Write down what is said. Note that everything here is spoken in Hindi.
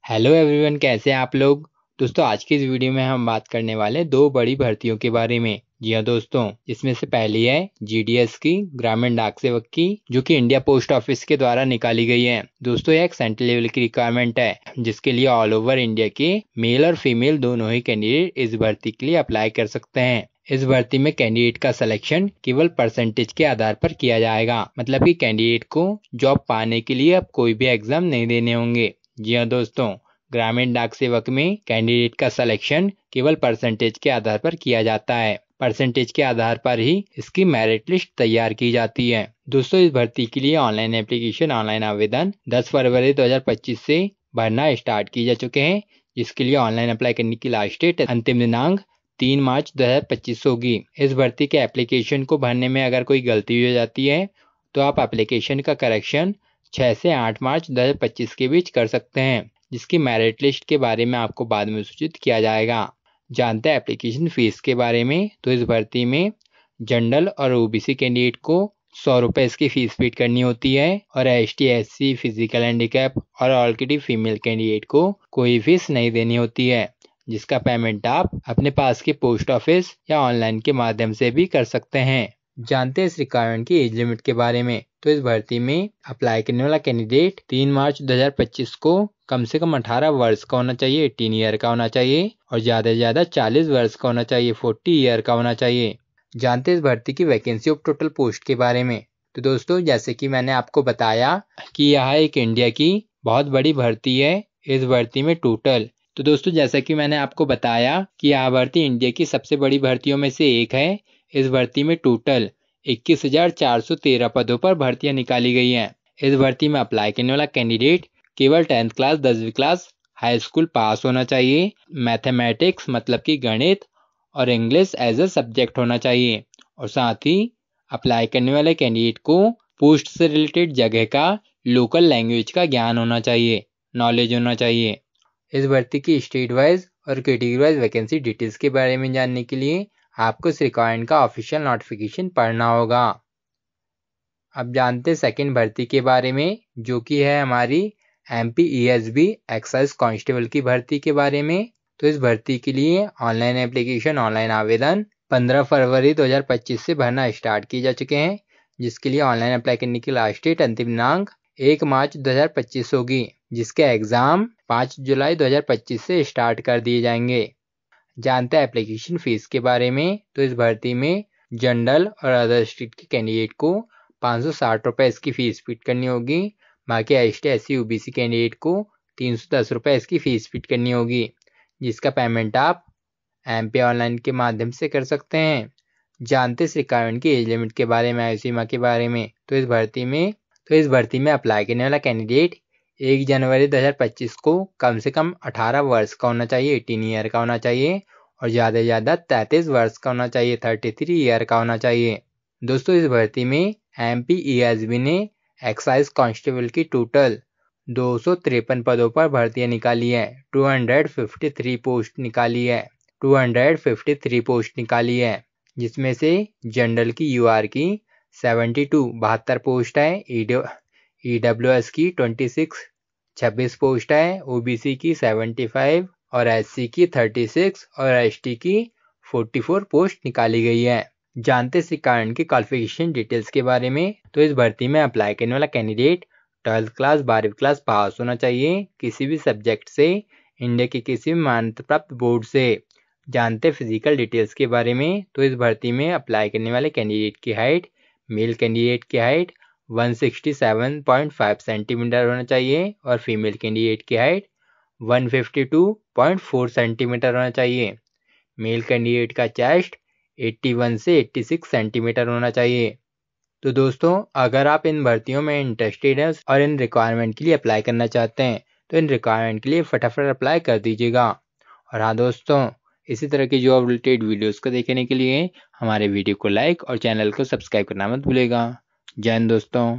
हेलो एवरीवन, कैसे हैं आप लोग। दोस्तों, आज की इस वीडियो में हम बात करने वाले हैं दो बड़ी भर्तियों के बारे में। जी हाँ दोस्तों, इसमें से पहली है जीडीएस की, ग्रामीण डाक सेवक की, जो कि इंडिया पोस्ट ऑफिस के द्वारा निकाली गई है। दोस्तों, यह एक सेंट्रल लेवल की रिक्वायरमेंट है, जिसके लिए ऑल ओवर इंडिया के मेल और फीमेल दोनों ही कैंडिडेट इस भर्ती के लिए अप्लाई कर सकते हैं। इस भर्ती में कैंडिडेट का सिलेक्शन केवल परसेंटेज के आधार पर किया जाएगा, मतलब कि कैंडिडेट को जॉब पाने के लिए अब कोई भी एग्जाम नहीं देने होंगे। जी हाँ दोस्तों, ग्रामीण डाक सेवक में कैंडिडेट का सिलेक्शन केवल परसेंटेज के आधार पर किया जाता है। परसेंटेज के आधार पर ही इसकी मेरिट लिस्ट तैयार की जाती है। दोस्तों, इस भर्ती के लिए ऑनलाइन एप्लीकेशन, ऑनलाइन आवेदन 10 फरवरी 2025 से भरना स्टार्ट किए जा चुके हैं, जिसके लिए ऑनलाइन अप्लाई करने की लास्ट डेट, अंतिम दिनांक 3 मार्च 2025 होगी। इस भर्ती के एप्लीकेशन को भरने में अगर कोई गलती हो जाती है तो आप एप्लीकेशन का करेक्शन 6 से 8 मार्च 2025 के बीच कर सकते हैं, जिसकी मेरिट लिस्ट के बारे में आपको बाद में सूचित किया जाएगा। जानते हैं एप्लीकेशन फीस के बारे में। तो इस भर्ती में जनरल और ओबीसी कैंडिडेट को 100 रुपये इसकी फीस पेड करनी होती है, और एसटी, एससी, फिजिकल हैंडीकैप और ऑलरेडी फीमेल कैंडिडेट को कोई फीस नहीं देनी होती है, जिसका पेमेंट आप अपने पास के पोस्ट ऑफिस या ऑनलाइन के माध्यम से भी कर सकते हैं। जानते हैं इस रिक्वायरमेंट की एज लिमिट के बारे में। तो इस भर्ती में अप्लाई करने वाला कैंडिडेट 3 मार्च 2025 को कम से कम 18 वर्ष का होना चाहिए, 18 ईयर का होना चाहिए, और ज़्यादा से ज़्यादा 40 वर्ष का होना चाहिए, 40 ईयर का होना चाहिए। जानते हैं इस भर्ती की वैकेंसी ऑफ टोटल पोस्ट के बारे में। तो दोस्तों, जैसे कि मैंने आपको बताया कि यह एक इंडिया की बहुत बड़ी भर्ती है। इस भर्ती में टोटल, तो दोस्तों जैसा कि मैंने आपको बताया कि यह भर्ती इंडिया की सबसे बड़ी भर्तियों में से एक है। इस भर्ती में टोटल 21,413 पदों पर भर्तियां निकाली गई हैं। इस भर्ती में अप्लाई करने वाला कैंडिडेट केवल 10th क्लास, 10वीं क्लास, हाई स्कूल पास होना चाहिए। मैथमेटिक्स मतलब कि गणित और इंग्लिश एज ए सब्जेक्ट होना चाहिए, और साथ ही अप्लाई करने वाले कैंडिडेट को पोस्ट से रिलेटेड जगह का लोकल लैंग्वेज का ज्ञान होना चाहिए, नॉलेज होना चाहिए। इस भर्ती की स्टेट वाइज और कैटेगरी वाइज वैकेंसी डिटेल्स के बारे में जानने के लिए आपको इस रिक्वायरमेंट का ऑफिशियल नोटिफिकेशन पढ़ना होगा। अब जानते हैं सेकंड भर्ती के बारे में, जो कि है हमारी MPESB एक्साइज कांस्टेबल की भर्ती के बारे में। तो इस भर्ती के लिए ऑनलाइन एप्लीकेशन, ऑनलाइन आवेदन 15 फरवरी 2025 से भरना स्टार्ट किए जा चुके हैं, जिसके लिए ऑनलाइन अप्लाई करने की लास्ट डेट, अंतिम दिनांक 1 मार्च 2025 होगी, जिसके एग्जाम 5 जुलाई 2025 से स्टार्ट कर दिए जाएंगे। जानते हैं एप्लीकेशन फीस के बारे में। तो इस भर्ती में जनरल और अदर स्टेट के कैंडिडेट को 560 रुपये इसकी फीस पेड करनी होगी। बाकी एसटी, एससी, ओबीसी कैंडिडेट को 310 रुपये इसकी फीस पेड करनी होगी, जिसका पेमेंट आप MP ऑनलाइन के माध्यम से कर सकते हैं। जानते इस रिक्वायरमेंट की एज लिमिट के बारे में, आयु सीमा के बारे में। तो इस भर्ती में अप्लाई करने वाला कैंडिडेट 1 जनवरी 2025 को कम से कम 18 वर्ष का होना चाहिए, 18 ईयर का होना चाहिए, और ज़्यादा से ज़्यादा 33 वर्ष का होना चाहिए, 33 ईयर का होना चाहिए। दोस्तों, इस भर्ती में MPESB ने एक्साइज कांस्टेबल की टोटल 253 पदों पर भर्तियां निकाली है। 253 पोस्ट निकाली है, 253 पोस्ट निकाली है, जिसमें से जनरल की UR की 72 पोस्ट है, EWS की 26 पोस्ट है, OBC की 75 और SC की 36 और ST की 44 पोस्ट निकाली गई है। जानते इस कारण की क्वालिफिकेशन डिटेल्स के बारे में। तो इस भर्ती में अप्लाई करने वाला कैंडिडेट 12th क्लास, 12वीं क्लास पास होना चाहिए किसी भी सब्जेक्ट से, इंडिया के किसी भी मान्यता प्राप्त बोर्ड से। जानते फिजिकल डिटेल्स के बारे में। तो इस भर्ती में अप्लाई करने वाले कैंडिडेट की हाइट, मेल कैंडिडेट की हाइट 167.5 सेंटीमीटर होना चाहिए, और फीमेल कैंडिडेट की हाइट 152.4 सेंटीमीटर होना चाहिए। मेल कैंडिडेट का चेस्ट 81 से 86 सेंटीमीटर होना चाहिए। तो दोस्तों, अगर आप इन भर्तियों में इंटरेस्टेड हैं और इन रिक्वायरमेंट के लिए अप्लाई करना चाहते हैं, तो इन रिक्वायरमेंट के लिए फटाफट अप्लाई कर दीजिएगा। और हाँ दोस्तों, इसी तरह की जॉब रिलेटेड वीडियोस को देखने के लिए हमारे वीडियो को लाइक और चैनल को सब्सक्राइब करना मत भूलिएगा। जय हिंद दोस्तों।